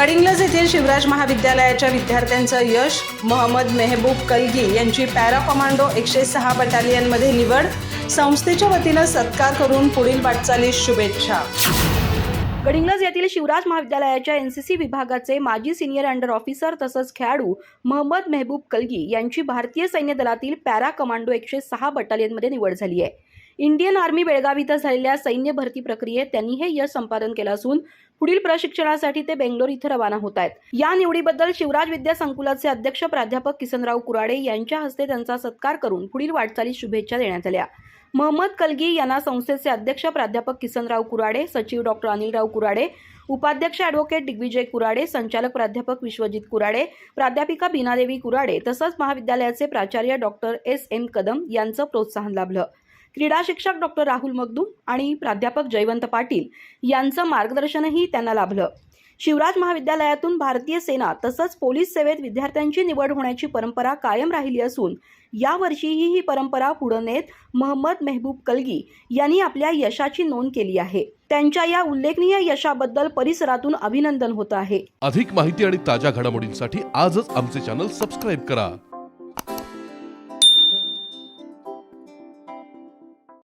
गडिंग्लज येथील शिवराज महाविद्यालयाच्या विद्यार्थ्यांचं यश. मोहम्मद मेहबूब कलगी यांची पॅरा कमांडो 106 बटालियनमध्ये निवड. संस्थेच्या वतीनं सत्कार करून पुढील वाटचालीस शुभेच्छा. गडिंग्लज येथील शिवराज महाविद्यालयाच्या एनसीसी विभागाचे माजी सिनियर अंडर ऑफिसर तसंच खेळाडू मोहम्मद मेहबूब कलगी यांची भारतीय सैन्य दलातील पॅरा कमांडो 106 बटालियनमध्ये निवड झाली आहे. इंडियन आर्मी बेळगाव इथं झालेल्या सैन्य भरती प्रक्रियेत त्यांनी हे यश संपादन केलं असून पुढील प्रशिक्षणासाठी ते बेंगलोर इथं रवाना होत आहेत. या निवडीबद्दल शिवराज विद्या संकुलाचे अध्यक्ष प्राध्यापक किसनराव कुराडे यांच्या हस्ते त्यांचा सत्कार करून पुढील वाटचालीस शुभेच्छा देण्यात आल्या. मोहम्मद कलगी यांना संस्थेचे अध्यक्ष प्राध्यापक किसनराव कुराडे, सचिव डॉक्टर अनिलराव कुराडे, उपाध्यक्ष ॲडव्होकेट दिग्विजय कुराडे, संचालक प्राध्यापक विश्वजित कुराडे, प्राध्यापिका बीनादेवी कुराडे तसंच महाविद्यालयाचे प्राचार्य डॉक्टर SM कदम यांचं प्रोत्साहन लाभलं. क्रीडा शिक्षक डॉक्टर राहुल मगदूम आणि प्राध्यापक जयवंत पाटील यांचं मार्गदर्शनही त्यांना लाभलं. शिवराज महाविद्यालयातून भारतीय सेना तसंच पोलीस सेवेत विद्यार्थ्यांची निवड होण्याची परंपरा कायम राहिली असून यावर्षीही ही परंपरा पुढे नेत मोहम्मद मेहबूब कलगी यांनी आपल्या यशाची नोंद केली आहे. त्यांच्या या उल्लेखनीय यशाबद्दल परिसरातून अभिनंदन होत आहे. अधिक माहिती आणि ताज्या घडामोडींसाठी आजच आमचे चॅनल सबस्क्राईब करा.